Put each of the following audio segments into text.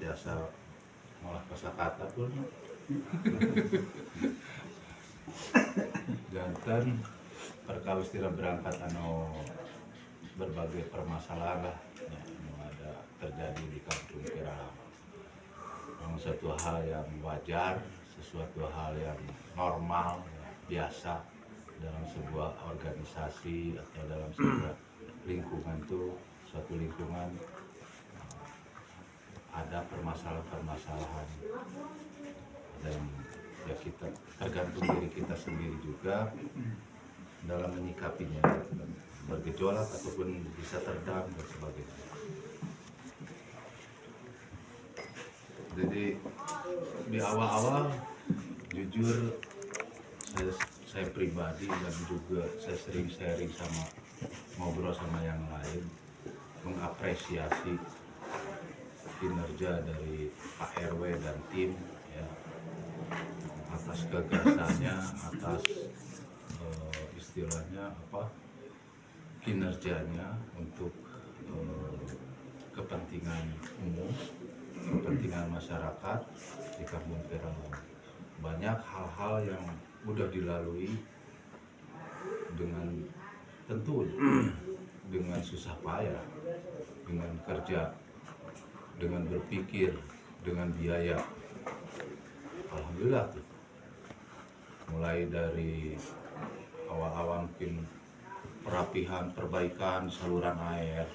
biasa malah kosakata pun jantan perkawis tidak berangkat berbagai permasalahan lah yang ada terjadi di kampung Kiralama. Memang suatu hal yang wajar, sesuatu hal yang normal, biasa dalam sebuah organisasi atau dalam sebuah lingkungan itu, suatu lingkungan ada permasalahan-permasalahan dan ya kita tergantung diri kita sendiri juga dalam menyikapinya, bergejolak ataupun bisa teredam dan sebagainya. Jadi di awal-awal jujur saya pribadi dan juga saya sering sharing sama ngobrol sama yang lain mengapresiasi kinerja dari Pak RW dan tim ya, atas gagasannya, atas istilahnya kinerjanya untuk kepentingan umum, kepentingan masyarakat di Kampung Kiralama. Banyak hal-hal yang mudah dilalui dengan tentu dengan susah payah, dengan kerja, dengan berpikir, dengan biaya. Alhamdulillah tuh. Mulai dari awal-awal mungkin perapihan, perbaikan saluran air,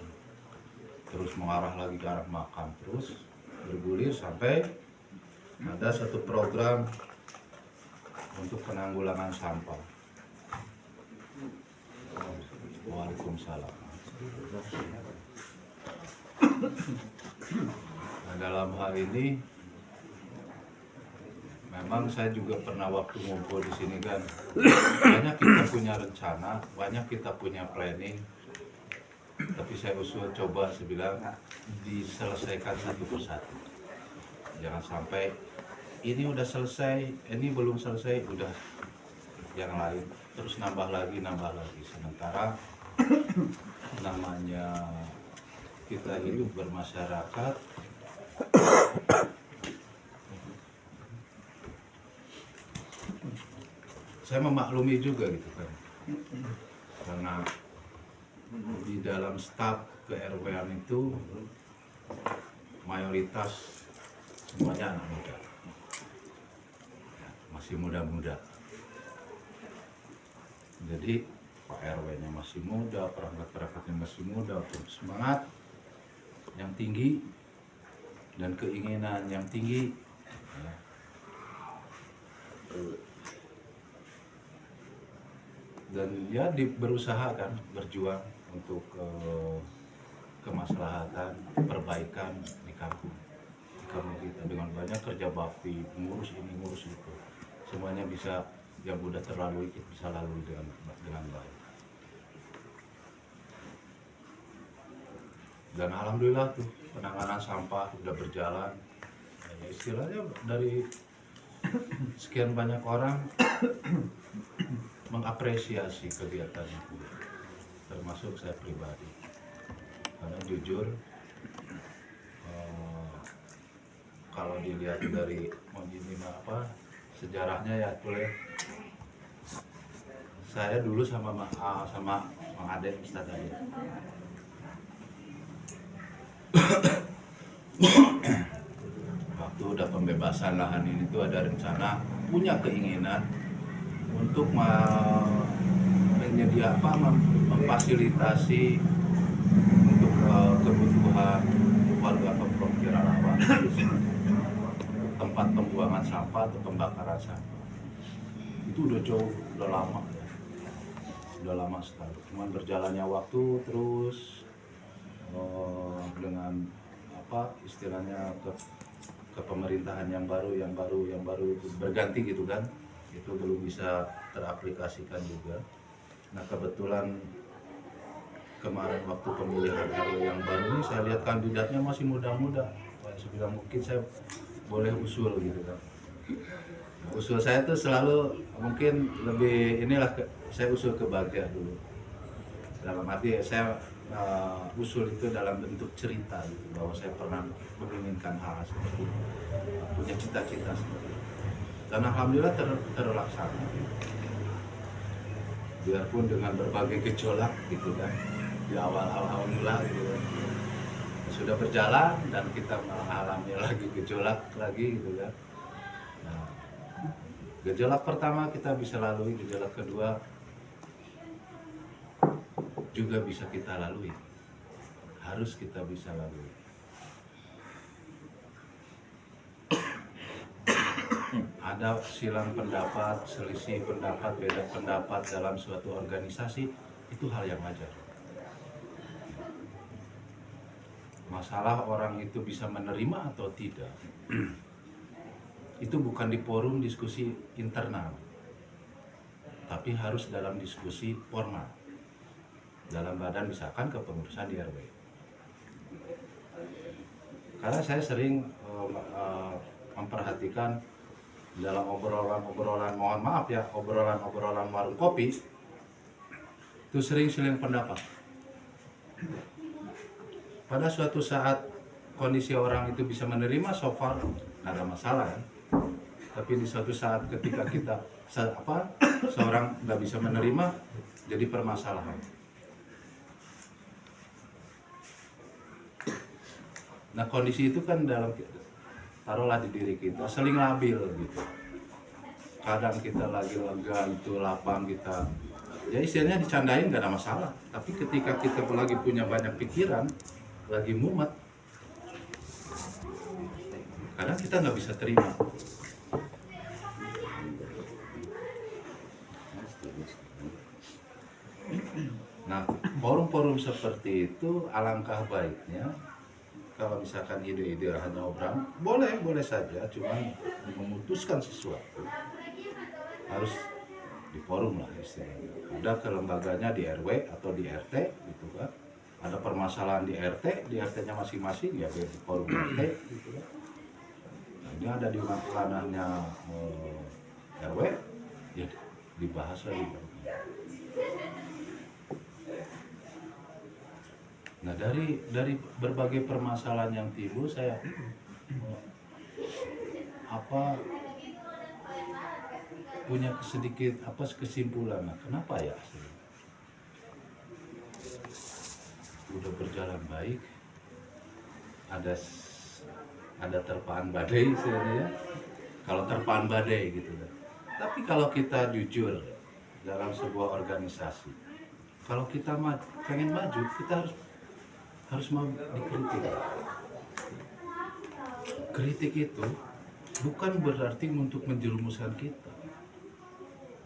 terus mengarah lagi ke arah makam, terus bergulir sampai ada satu program untuk penanggulangan sampah. Waalaikumsalam. Nah, dalam hal ini memang saya juga pernah waktu ngumpul di sini kan, banyak kita punya rencana, banyak kita punya planning, tapi saya usul coba sebilang diselesaikan satu persatu. Jangan sampai ini udah selesai, ini belum selesai, udah yang lain terus nambah lagi. Sementara namanya kita hidup bermasyarakat, saya memaklumi juga gitu kan, karena di dalam staf ke-RW-an itu mayoritas semuanya anak muda, masih muda-muda. Jadi Pak RW-nya masih muda, perangkat-perangkatnya masih muda, semangat yang tinggi dan keinginan yang tinggi. Dan ya berusaha kan, berjuang untuk kemaslahatan, perbaikan di kampung kita dengan banyak kerja bakti, mengurus ini, ngurus itu, semuanya bisa, yang udah terlalui bisa lalui dengan baik. Dan alhamdulillah tuh penanganan sampah udah berjalan. Ya, istilahnya dari sekian banyak orang mengapresiasi kegiatan itu, termasuk saya pribadi. Karena jujur kalau dilihat dari sejarahnya ya boleh. Saya dulu sama Mang Ade Ustadz Ade. Waktu udah pembebasan lahan ini tuh ada rencana, punya keinginan untuk memfasilitasi untuk kebutuhan warga Kampung Kiralama, tempat pembuangan sampah atau pembakaran sampah. Itu udah jauh, udah lama ya, udah lama sekali. Cuman berjalannya waktu terus dengan istilahnya ke pemerintahan yang baru berganti gitu kan, itu belum bisa teraplikasikan juga. Nah kebetulan kemarin waktu pemilihan RW yang baru ini saya lihat kandidatnya masih muda-muda. Saya bilang mungkin saya boleh usul gitu kan. Nah, usul saya tuh selalu mungkin lebih saya usul ke Bagja dulu. Dalam arti saya usul itu dalam bentuk cerita gitu, bahwa saya pernah menginginkan hal seperti itu, punya cita-cita seperti itu. Dan alhamdulillah terlaksana, biarpun dengan berbagai gejolak gitu kan di awal-awal mula gitu kan. Sudah berjalan dan kita mengalami lagi gejolak lagi gitu kan. Nah, gejolak pertama kita bisa lalui, gejolak kedua juga bisa kita lalui, harus kita bisa lalui. Ada silang pendapat, selisih pendapat, beda pendapat dalam suatu organisasi, itu hal yang wajar. Masalah orang itu bisa menerima atau tidak, itu bukan di forum diskusi internal, tapi harus dalam diskusi formal dalam badan, misalkan kepengurusan di RW. Karena saya sering memperhatikan dalam obrolan, mohon maaf ya, obrolan warung kopi, itu sering silang pendapat. Pada suatu saat kondisi orang itu bisa menerima, so far nggak ada masalah ya. Tapi di suatu saat ketika kita seorang nggak bisa menerima, jadi permasalahan. Nah kondisi itu kan dalam, taruhlah di diri kita seling labil gitu. Kadang kita lagi lega, itu lapang, kita ya istilahnya dicandain nggak ada masalah. Tapi ketika kita lagi punya banyak pikiran, lagi mumet, kadang kita nggak bisa terima. Nah forum-forum seperti itu alangkah baiknya kalau misalkan ide-ide hanya obrolan, boleh saja, cuman memutuskan sesuatu harus di forum lah istilahnya. Ada kelembaganya di RW atau di RT gitu kan. Ada permasalahan di RT-nya masing-masing ya di forum RT gitu kan. Nah, ini ada di ranahnya RW ya dibahas lagi. Nah dari berbagai permasalahan yang timbul, saya punya sedikit kesimpulan. Nah, kenapa ya? Udah berjalan baik, ada terpaan badai sebenarnya. Kalau terpaan badai gitu kan. Tapi kalau kita jujur dalam sebuah organisasi, kalau kita pengen maju, kita harus mau dikritik. Kritik itu bukan berarti untuk menjerumuskan kita,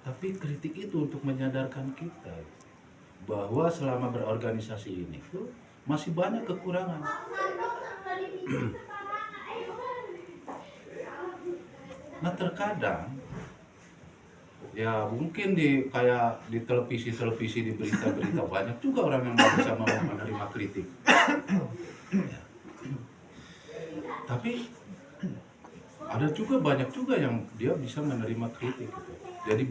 tapi kritik itu untuk menyadarkan kita bahwa selama berorganisasi ini tuh masih banyak kekurangan. Nah terkadang ya mungkin kayak di televisi, di berita-berita banyak juga orang yang nggak bisa menerima kritik. Ya. Tapi ada juga banyak juga yang dia bisa menerima kritik gitu. Jadi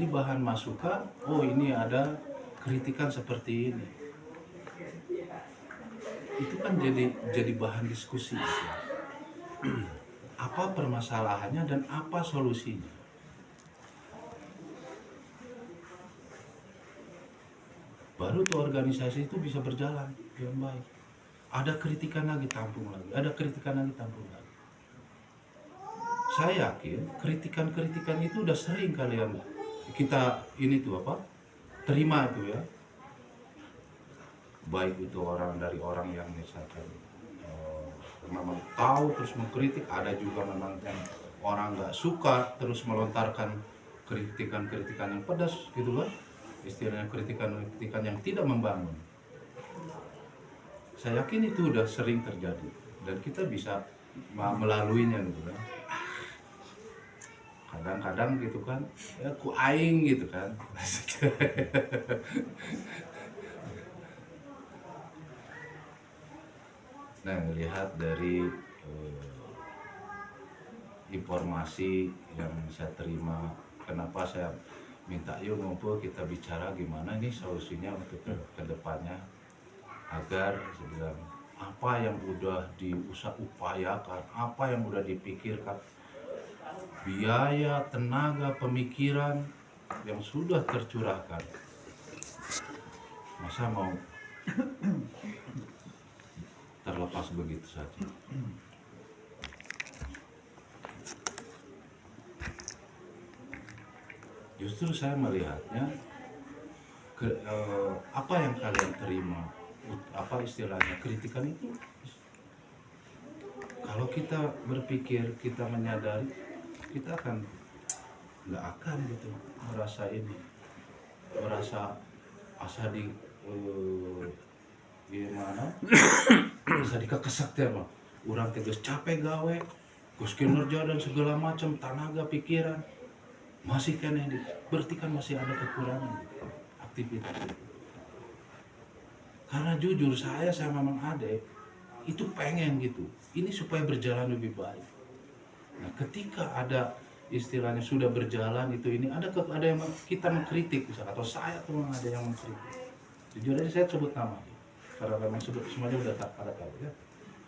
bahan masukan, oh ini ada kritikan seperti ini. Itu kan jadi bahan diskusi gitu. Apa permasalahannya dan apa solusinya. Baru tuh organisasi itu bisa berjalan dengan baik. Ada kritikan lagi, tampung lagi. Ada kritikan lagi, tampung lagi. Saya yakin kritikan itu udah sering kalian kita terima itu ya. Baik itu dari orang yang misalkan memang tahu terus mengkritik, ada juga memang yang orang nggak suka terus melontarkan kritikan yang pedas gitu kan, istilahnya kritikan yang tidak membangun. Saya yakin itu udah sering terjadi dan kita bisa melaluinya gitu kan. Kadang-kadang gitu kan, ya ku aing gitu kan. Nah, melihat dari informasi yang saya terima, kenapa saya minta yuk ngumpul kita bicara gimana nih solusinya untuk ke depannya, agar saya bilang apa yang udah diupayakan, apa yang udah dipikirkan, biaya, tenaga, pemikiran yang sudah tercurahkan, masa mau terlepas begitu saja. Justru saya melihatnya apa yang kalian terima, apa istilahnya, kritikan itu, kalau kita berpikir, kita menyadari, kita nggak akan gitu merasa asa di gimana asa dikekesak teh mah urang teh geus capek gawe, geus kinerja dan segala macam, tenaga, pikiran masih kena berarti kan masih ada kekurangan aktivitas itu. Karena jujur saya sama Mang Ade itu pengen gitu, ini supaya berjalan lebih baik. Nah, ketika ada istilahnya sudah berjalan ini ada yang kita mengkritik misalnya, atau saya tuh ada yang mengkritik, jujur aja saya sebut nama karena memang semuanya udah pada tahu ya.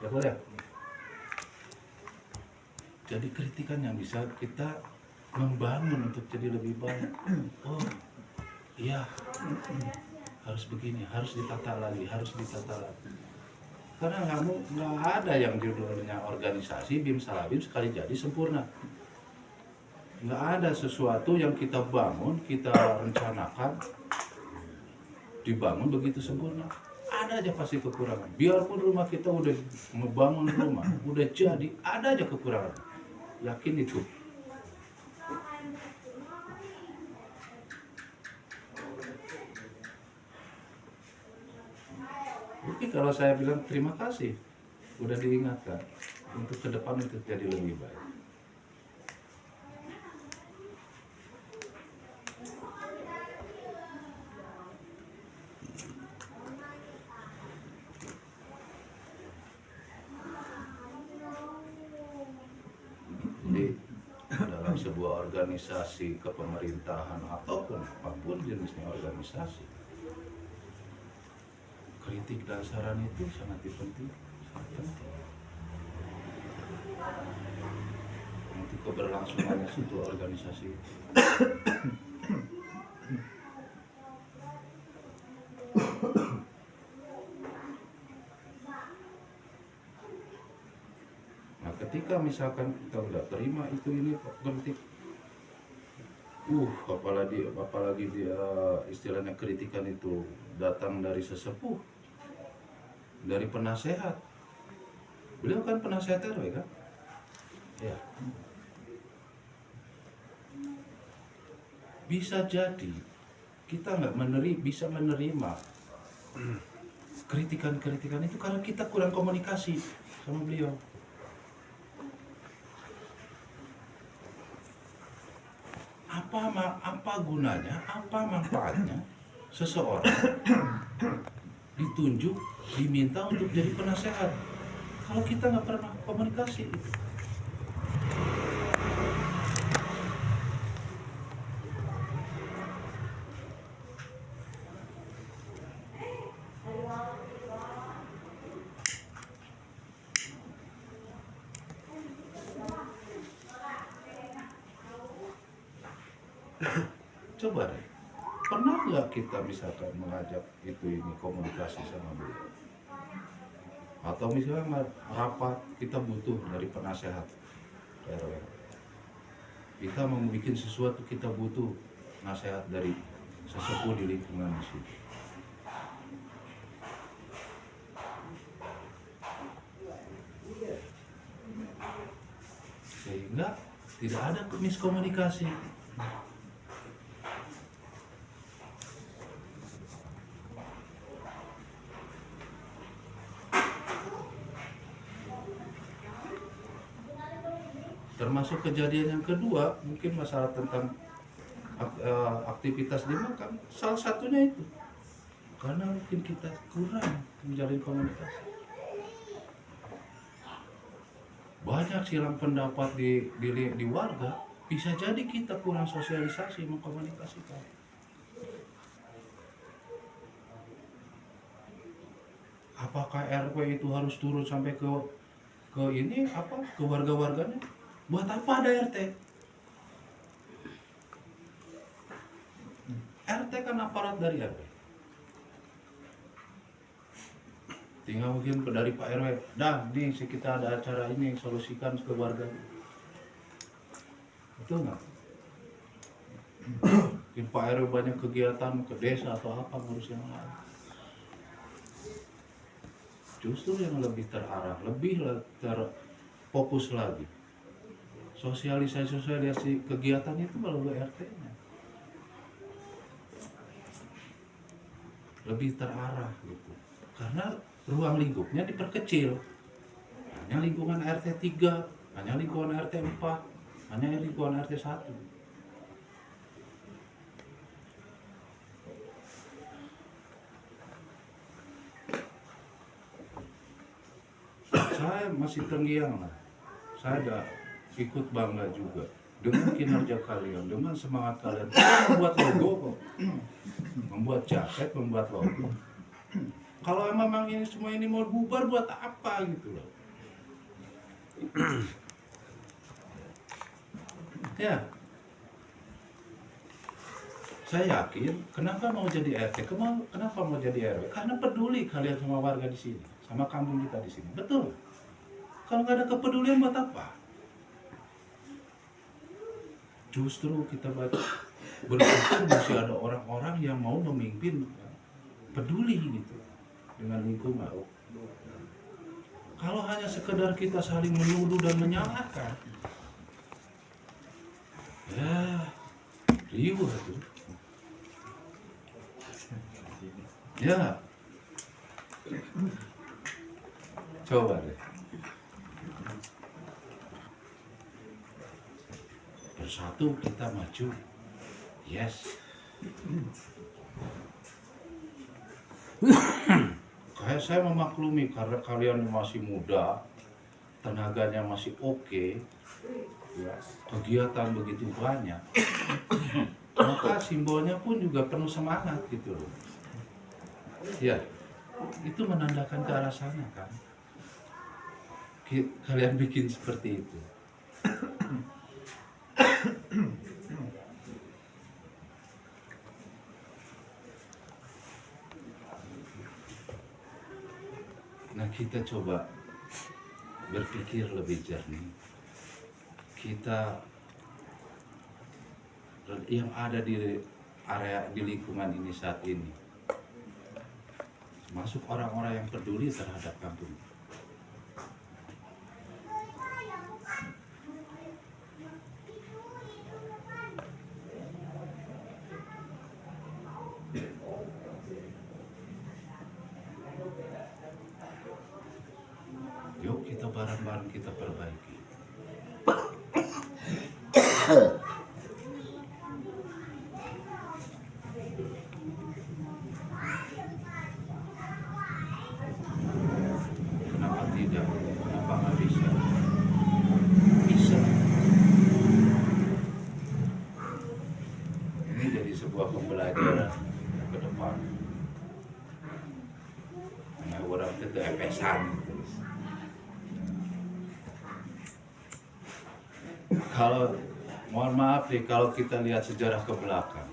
Ya boleh. Jadi kritikan yang bisa kita membangun untuk jadi lebih baik. Oh iya, harus begini, harus ditata lagi. Karena nggak ada yang judulnya organisasi Bim Salabim sekali jadi sempurna. Nggak ada sesuatu yang kita bangun, kita rencanakan, dibangun begitu sempurna. Ada aja pasti kekurangan. Biarpun rumah kita udah membangun rumah, udah jadi, ada aja kekurangan. Yakin itu. Tapi kalau saya bilang terima kasih, udah diingatkan untuk ke depan itu jadi lebih baik. Jadi dalam sebuah organisasi kepemerintahan ataupun apapun jenisnya organisasi, kritik dan saran itu sangat penting. Untuk keberlangsungannya sebuah organisasi. Nah, ketika misalkan kita udah terima ini kritik, apalagi dia istilahnya kritikan itu datang dari sesepuh, dari penasehat. Beliau kan penasehat RW kan? Ya. Bisa jadi kita bisa menerima kritikan itu karena kita kurang komunikasi sama beliau. Apa gunanya, apa manfaatnya seseorang ditunjuk, diminta untuk jadi penasehat kalau kita nggak pernah komunikasi? Coba deh, pernah nggak kita misalkan mengajak ini komunikasi sama beliau? Atau misalnya rapat, kita butuh dari penasehat RW. Kita mau bikin sesuatu, kita butuh nasihat dari sesepuh di lingkungan di situ. Sehingga tidak ada miskomunikasi. Termasuk kejadian yang kedua, mungkin masalah tentang aktivitas di makam, salah satunya itu karena mungkin kita kurang menjalin komunikasi. Banyak silang pendapat di warga Bisa jadi kita kurang sosialisasi mengkomunikasikan. Apakah RW itu harus turun sampai ke ini apa ke warga-warganya? Buat apa ada RT? RT kan aparat dari RW. Tinggal mungkin dari Pak RW, dah nih kita ada acara ini solusikan ke warga. Betul nggak? Mungkin Pak RW banyak kegiatan ke desa atau apa ngurus yang lain. Justru yang lebih terarah, lebih terfokus lagi. Sosialisasi kegiatan itu melalui RT-nya. Lebih terarah gitu. Karena ruang lingkupnya diperkecil. Hanya lingkungan RT 3, hanya lingkungan RT 4, hanya lingkungan RT 1. Saya masih terngiang lah. Saya ada ikut bangga juga dengan kinerja kalian, dengan semangat kalian. Kalian membuat logo kok, membuat jaket, membuat logo. Kalau memang ini semua ini mau bubar buat apa gitu loh. Ya, saya yakin kenapa mau jadi RT, kenapa mau jadi RW? Karena peduli kalian sama warga di sini, sama kampung kita di sini. Betul. Kalau nggak ada kepedulian buat apa? Justru kita berpikir masih ada orang-orang yang mau memimpin, peduli gitu dengan lingkungan. Kalau hanya sekedar kita saling menuduh dan menyalahkan, ya riuh itu. Ya, coba deh. Bersatu kita maju. Yes. Kayak saya memaklumi karena kalian masih muda, tenaganya masih oke, ya, kegiatan begitu banyak. Maka simbolnya pun juga penuh semangat gitu loh. Ya, itu menandakan ke arah sana kan. Kalian bikin seperti itu. Nah, kita coba berpikir lebih jernih. Kita yang ada di area di lingkungan ini saat ini, masuk orang-orang yang peduli terhadap kampung. Yuk kita bareng-bareng kita perbaiki. Kenapa tidak? Kenapa nggak bisa? Bisa. Ini jadi sebuah pembelajaran ke depan. Nah, orang itu epesan. Kalau mohon maaf nih, kalau kita lihat sejarah ke belakang,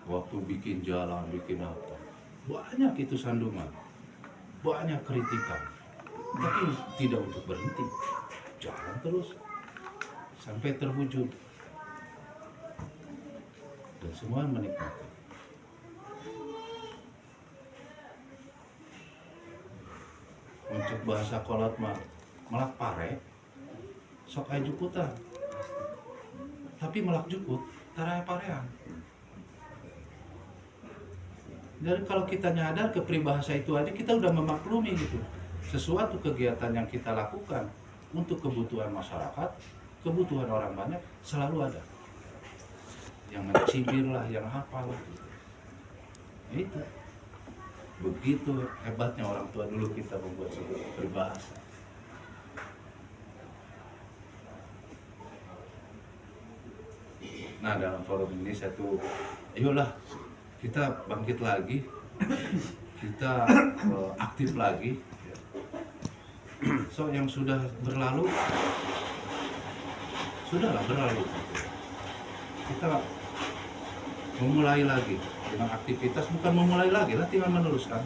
waktu bikin jalan, bikin apa, banyak itu sandungan, banyak kritikan, tapi tidak untuk berhenti, jalan terus sampai terwujud dan semua menikmati. Untuk bahasa kolot mah melak pare sok aya jukutan, tapi melak jukut taraya parean. Jadi kalau kita nyadar ke peribahasa itu aja, kita udah memaklumi gitu. Sesuatu kegiatan yang kita lakukan untuk kebutuhan masyarakat, kebutuhan orang banyak, selalu ada. Yang mencibir lah, yang apalah. Itu. Begitu hebatnya orang tua dulu kita membuat sebuah peribahasa. Nah dalam forum ini saya tuh, ayolah kita bangkit lagi, kita aktif lagi. So yang sudah berlalu, sudahlah berlalu. Kita memulai lagi dengan aktivitas, bukan memulai lagi, tinggal meneruskan.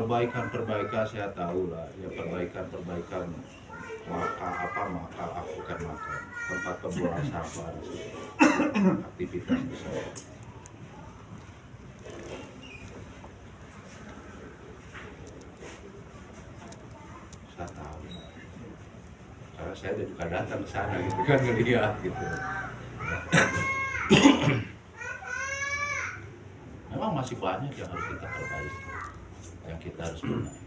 Perbaikan saya tahu lah, ya perbaikan maka aku kan makan tempat pembuangan sampah di situ. Aktivitas di sana. Saya tahu, karena saya juga datang ke sana gitu kan, ngelihat gitu. Memang masih banyak yang harus kita perbaiki, yang kita harus benahi.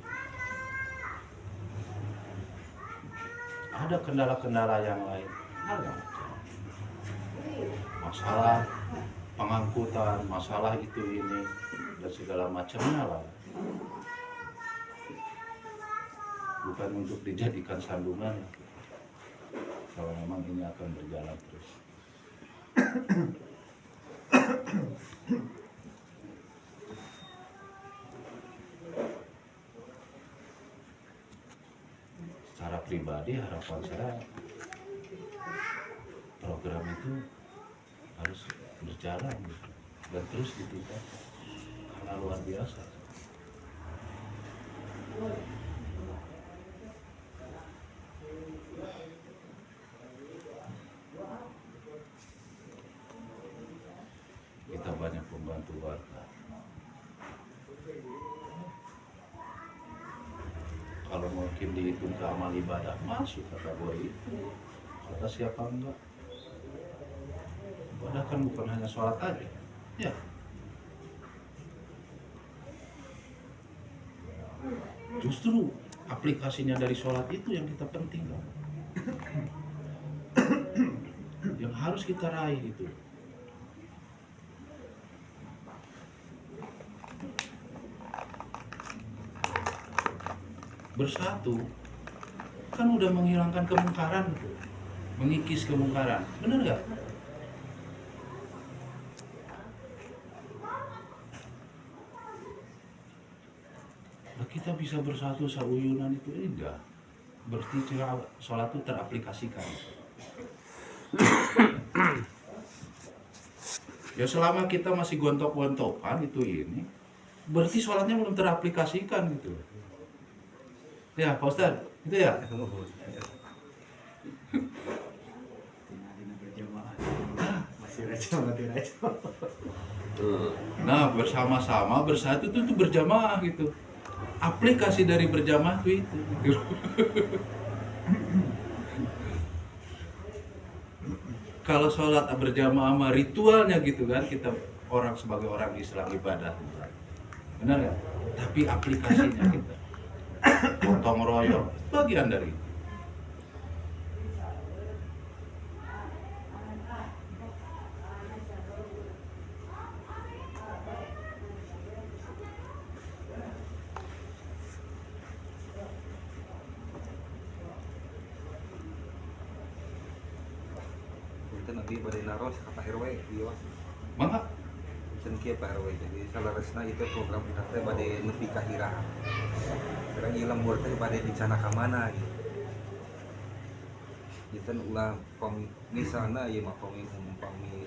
Ada kendala-kendala yang lain, masalah pengangkutan, masalah itu ini dan segala macamnya lah. Bukan untuk dijadikan sandungan kalau memang ini akan berjalan terus. Secara pribadi harapan saya program itu harus berjalan gitu, dan terus ditingkatkan karena luar biasa. Kita banyak membantu warga. Kalau mungkin dihitung ke amal ibadah masuk kategori itu. Kata siapa enggak? Ibadah kan bukan hanya sholat aja. Ya. Justru aplikasinya dari sholat itu yang kita pentingkan. Yang harus kita raih itu. Bersatu kan udah menghilangkan kemungkaran gitu. Mengikis kemungkaran, bener nggak? Nah, kita bisa bersatu sauyunan itu enggak, berarti sholat itu teraplikasikan. Ya selama kita masih gontok-gontokan itu ini, berarti sholatnya belum teraplikasikan gitu. Ya Pak Ustadz, itu ya. Nah bersama-sama bersatu itu berjamaah gitu. Aplikasi dari berjamaah itu. Kalau sholat berjamaah sama ritualnya gitu kan, kita orang sebagai orang Islam ibadah, benar ya? Tapi aplikasinya kita gotong royong bagian dari itu. Itu nanti pada naros kata RW iya Mangga senkia Pak RW jadi salaresna itu program kita teh pada nepi ka hira sekarang ieu lembur teh pada dicana ka mana gitu itu ulah misalnya ieu mah umpami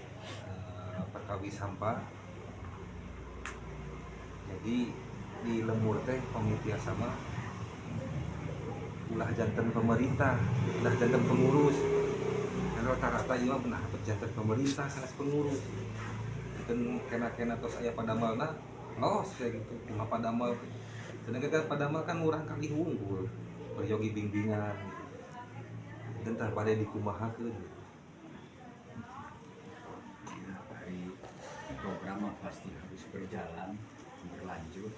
perkawi sampah jadi di lembur teh panitia sama ulah jantan pemerintah ulah jantan pengurus dan rata-rata ieu mah benar jantan pemerintah sanes pengurus dan kena terus aya padamalna los ya gitu cuma padamal dan kita padamal kan murah kali unggul berjogi bimbingan dan tah pada dikumahakeun hari program pasti harus berjalan berlanjut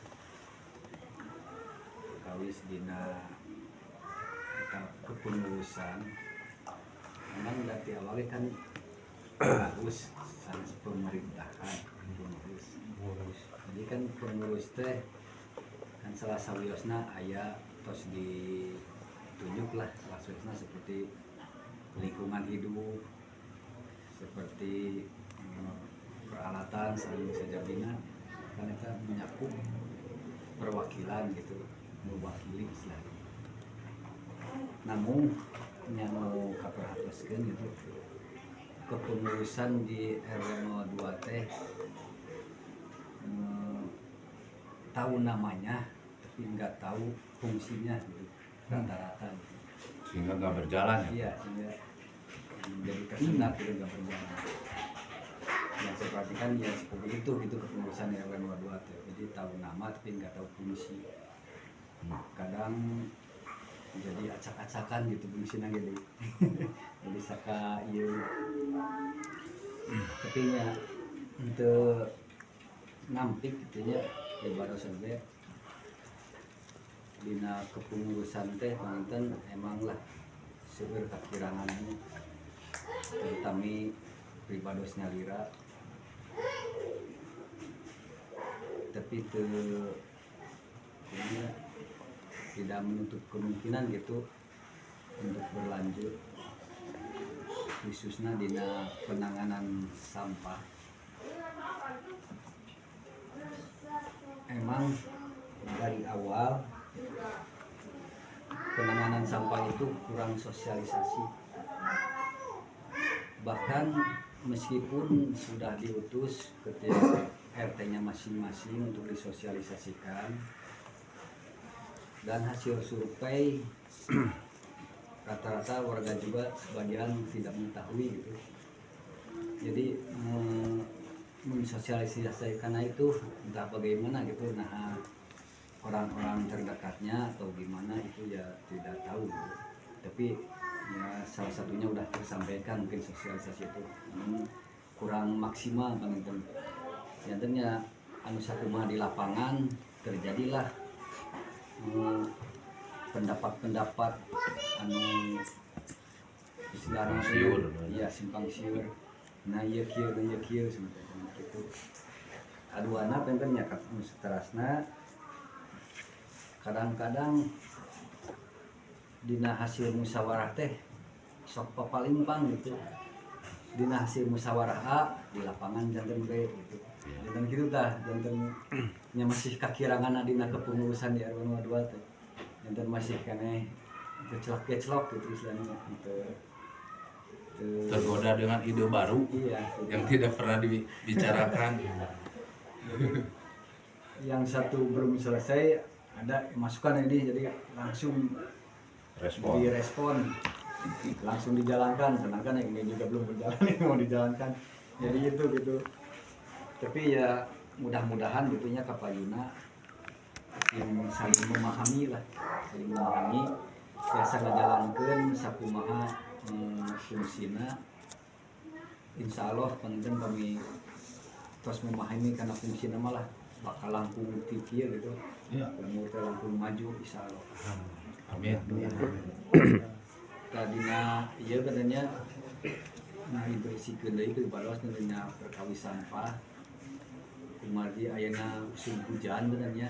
kawis dina kepengurusan memang dari awalnya kan bagus sanes pemerintahan pengurus. Pengurus. Jadi kan pengurus teh kan salah sawiosna aya tos ditunjuk lah salah sawiosna seperti lingkungan hidup, seperti peralatan saling sejabina, kan itu menyakup perwakilan gitu, mewakili istilahnya. Namun yang mau kaperhatoskeun gitu, kepengurusan di RW 02 teh tahu namanya tapi nggak tahu fungsinya gitu, rata-rata gitu. Sehingga nggak berjalan ya. Iya, sehingga menjadi tersendat gitu nggak berjalan. Yang saya perhatikan ya seperti itu gitu kepengurusan RW 02 teh. Jadi tahu nama tapi nggak tahu fungsi. Kadang jadi acak-acakan gitu fungsinya gitu. Jadi saka ieu tapi nya untuk nampik gitu nya ibarat sampai dina kepengurusan teh panten emang lah seueur kakirangannya terutama pribadosnya lira tapi tidak menutup kemungkinan gitu untuk berlanjut khususnya dina penanganan sampah. Emang dari awal penanganan sampah itu kurang sosialisasi, bahkan meskipun sudah diutus ke RT-nya masing-masing untuk disosialisasikan dan hasil survei rata-rata warga juga sebagian tidak mengetahui gitu. Jadi mensosialisasikan itu entah bagaimana gitu, nah orang-orang terdekatnya atau gimana itu ya tidak tahu gitu. Tapi ya salah satunya udah tersampaikan mungkin sosialisasi itu kurang maksimal kan itu. Nyatanya anu sakumaha di lapangan terjadilah pendapat-pendapat anu istilahnya Siur. iya simpang siur. Nah ieu kieu sebenarnya gitu. Aduana pengen nyakat anu seterasna kadang-kadang dina hasil musyawarah teh sok papalimpang gitu. Dina hasil musyawarah A di lapangan janten B gitu. Dan gitu tah janten nya masih kakirangan dina kepengurusan di RW 02 teh. Janten masih keneh keclok-keclok gitu istilahnya gitu. Tergoda dengan ide baru Iya, gitu. yang tidak pernah dibicarakan. Yang satu belum selesai ada masukan ini jadi langsung Respon. direspon langsung dijalankan, sedangkan yang ini juga belum berjalan ini mau dijalankan jadi gitu tapi ya mudah-mudahan gitunya kapayuna yang saling memahami biasa ngajalankeun sakumaha fungsina. Insya Allah penting kami terus memahami karena fungsina malah bakal langkung tikieu gitu. Ya. Langkung maju insya Allah. Amin. Tadina ieu katanya nah dibersihkeun deui ke baros nantinya perkawis sampah. Kumargi ayeuna musim hujan benernya.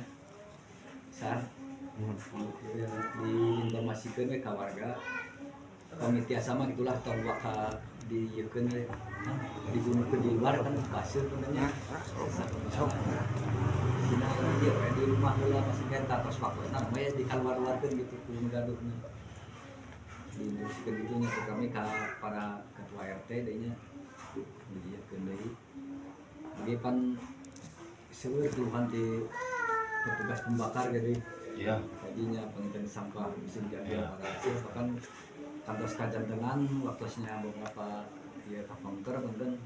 Diinformasikeun we ka warga. Panitia sama gitulah tahun bakal diekeun we digunakeun di luar kan pasir benernya. Sina ieu di rumah heula masih kenta tos waktuna we dikaluar-luarkeun gitu ku gaduhna. Dibersihkeun gitu nya kami ka para ketua RT deui nya. Diekeun deui. Jadi pan seueur keluhan ti petugas pembakar gitu. Ya. Tadinya pengen sampah bisa dijaga Ya. pada hasil bahkan kantor kajantengan waktunya beberapa ya kapangker kemudian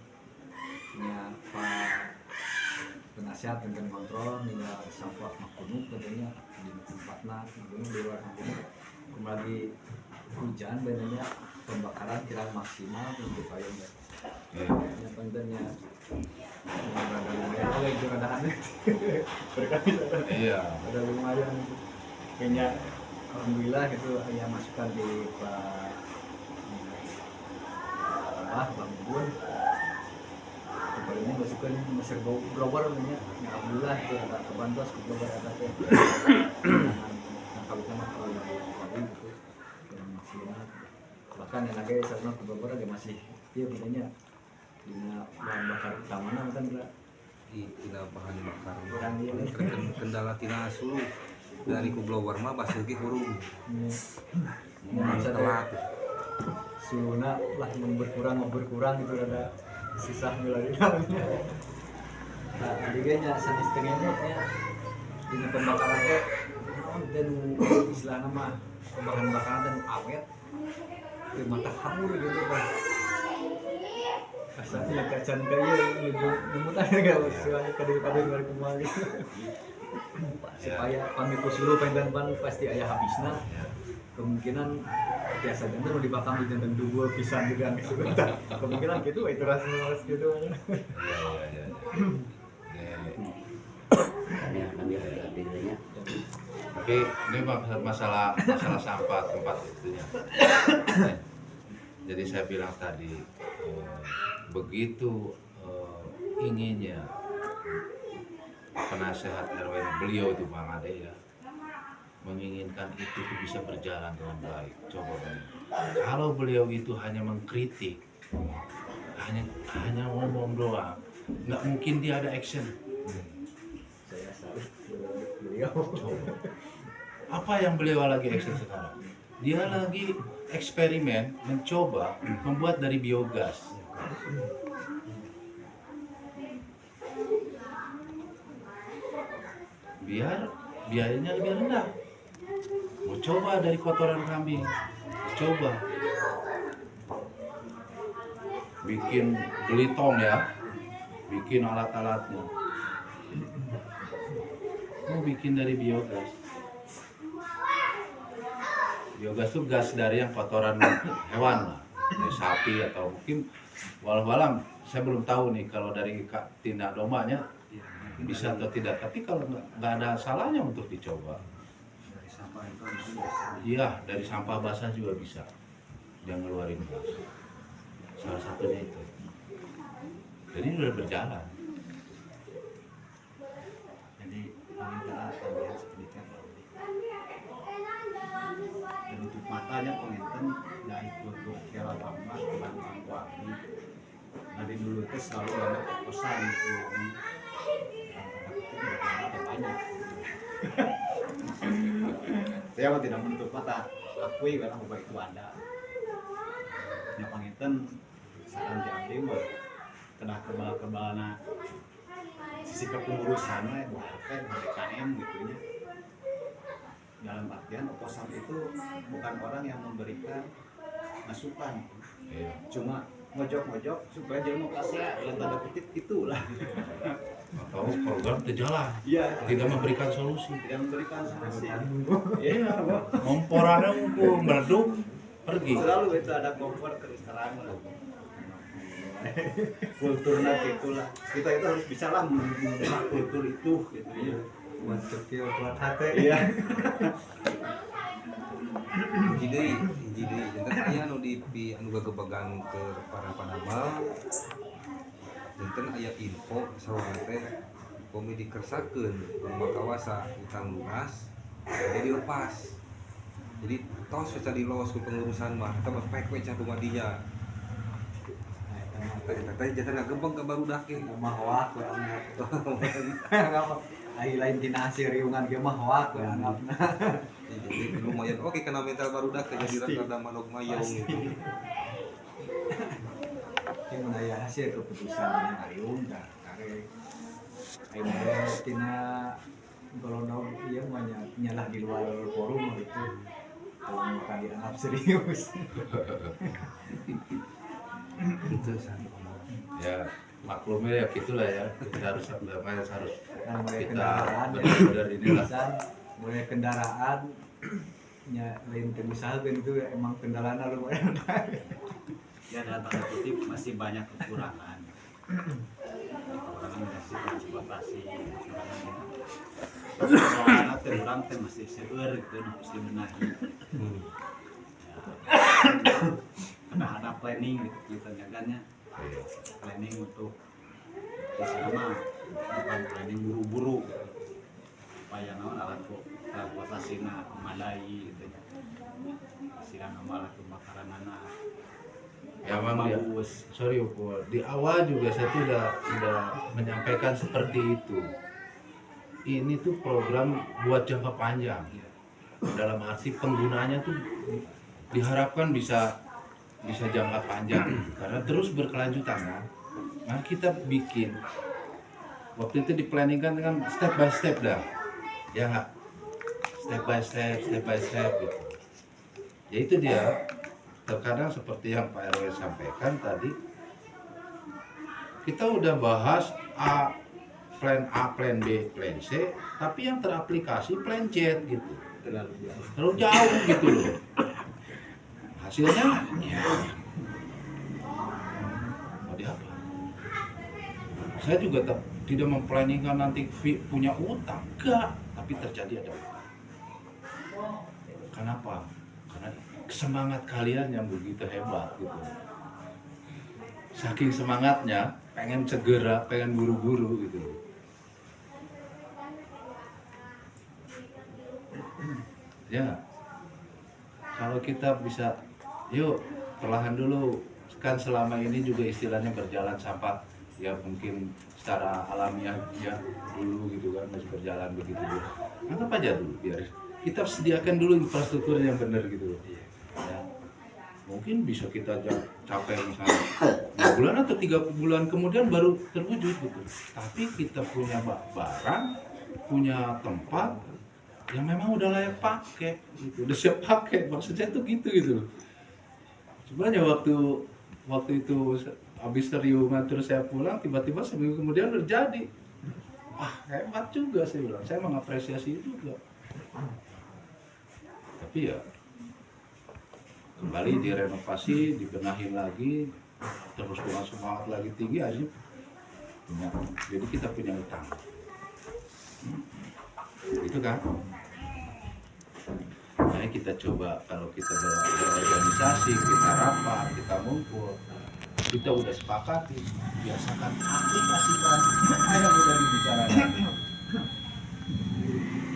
nya pak penasihat dengan kontrol nilai sampah makunuk tentunya di tempatnya kemudian di luar kampung kembali hujan benarnya pembakaran kira maksimal untuk payung ya. Yang pentingnya itu ada aneh berkali Iya. ada lumayan kayaknya alhamdulillah itu ya masukan di Pak Bang Bun seperti ini masukkan mesin blower namanya ya alhamdulillah itu ada kebantos ke blower ada tuh nah kalau kita mah kalau gitu yang maksimal bahkan yang lagi sama ke blower ada masih dia bedanya dengan bahan bakar utamanya kan enggak tidak bahan bakar kurang dia kendala tina suluh dari ku blower mah basuh ge hurung bisa telat suhunya lah yang berkurang gitu ada susah ngeluarin namanya nah adiganya sanes tengenotnya dina pembakaran teh dan istilahnya mah bahan bakaran dan awet itu mata hamur gitu Pak asalnya kacan kayu nyemutan gak usahanya kadang-kadang dari kemari supaya pamikos dulu pengen pasti ayah habisna kemungkinan biasa jantan mau dibakar di jantan dua pisang juga sebentar kemungkinan gitu itu rasanya mas gitu Oke, ini masalah sampah tempat itunya. Jadi saya bilang tadi begitu inginnya penasehat RW beliau itu Bang Ade ya menginginkan itu bisa berjalan dengan baik. Coba kalau beliau itu hanya mengkritik, hanya ngomong doang, nggak mungkin dia ada action. saya salut beliau Coba. Apa yang beliau lagi action sekarang? Dia lagi eksperimen mencoba membuat dari biogas. Biar biayanya lebih rendah. Mau coba dari kotoran kambing, coba bikin beli tong ya, bikin alat-alatnya, mau bikin dari biogas. Biogas itu gas dari yang kotoran hewan lah, dari sapi atau mungkin walau-walau saya belum tahu nih kalau dari tindak domanya bisa atau tidak, tapi kalau nggak ada salahnya untuk dicoba. dari sampah itu Iya, dari sampah basah juga bisa dia ngeluarin gas. Salah satunya itu. Jadi udah berjalan. jadi paling keras bagian sedikit dan untuk matanya penginten dan untuk kira tambah dan kuali dari dulu itu selalu ada pesan itu ada banyak saya mah tidak menutup mata akui barang baik itu ada yang penginten saran diambil mah kena kebal-kebalana sisi kepengurusan bahkan DKM gitu ya dalam artian oposan itu bukan orang yang memberikan masukan Iya. cuma ngojok-ngojok supaya dia mau kasih dalam tanda kutip itulah Atau program terjalan, iya tidak memberikan solusi. tidak memberikan solusi Iya, ngomporannya ngumpul meredup pergi. selalu itu ada kompor terus terang lah kulturnya gitulah kita itu harus bisa lah mengubah kultur itu gitu ya buat kecil buat hati iya jadi jantan aya anu di anu gagebagan ke para padamal jantan aya info saurang teh komi dikersakeun rumah kawasa utang lunas jadi lepas jadi tos bisa dilos ke pengurusan mah eta mah pek we can rumah dia eta jantan ngagembang ka barudak ge mah hoak we anggap ai lain tina hasil riungan ge mah hoak we anggapna jadi lumayan oke kena mental barudak teh jadi rada manuk mayong gitu yang menaya hasil keputusan yang ariung dah kare ayo tina golongan ieu mah nyalah di luar forum gitu kalau maka dianggap serius itu san Ya maklumnya ya gitulah ya. Kita harus kan mulai kita kendaraan benar inilah. mulai kendaraan nya lain teu usahakeun itu emang kendalana lumayan ya dalam tanda kutip masih banyak kekurangan dari transportasi soalnya terurang teh masih seueur gitu harus dibenahi ya, ada planning gitu kita jaganya planning untuk sama bukan planning buru-buru supaya naon alat transportasina memadai gitu sila nama alat pembakaranana Ya Bang, ya. bagus. Sorry Upo, di awal juga saya tuh udah menyampaikan seperti itu. Ini tuh program buat jangka panjang. Dalam arti penggunanya tuh diharapkan bisa jangka panjang karena terus berkelanjutan kan. Nah kita bikin waktu itu diplanningkan kan step by step dah, ya nggak? Step by step gitu. Ya itu dia. Terkadang seperti yang Pak RW sampaikan tadi, kita udah bahas plan A, plan B, plan C, tapi yang teraplikasi plan Z gitu. Terlalu jauh gitu loh. Hasilnya ya mau diapa? Saya juga tidak memplanningkan nanti punya utang, enggak, tapi terjadi ada utang. Kenapa? Karena semangat kalian yang begitu hebat gitu. Saking semangatnya, pengen segera, pengen buru-buru gitu. Ya, kalau kita bisa, yuk perlahan dulu. Kan selama ini juga istilahnya berjalan sampah, ya mungkin secara alamiah ya dulu gitu kan masih berjalan begitu dulu. Anggap aja dulu, biar kita sediakan dulu infrastruktur yang benar gitu. Ya, mungkin bisa kita capai misalnya 2 bulan atau 3 bulan kemudian baru terwujud gitu. Tapi kita punya barang, punya tempat yang memang udah layak pakai gitu, udah siap pakai, maksudnya tuh gitu. Sebenarnya waktu itu habis Rio terus saya pulang, tiba-tiba seminggu kemudian udah jadi. Wah hebat juga saya bilang, saya mengapresiasi itu juga. Tapi ya kembali direnovasi, dibenahin lagi, terus dengan semangat lagi tinggi aja punya. Jadi kita punya utang. Itu kan. Makanya kita coba kalau kita berorganisasi, kita rapat, kita ngumpul, kita udah sepakati, biasakan aplikasikan apa yang udah dibicarakan.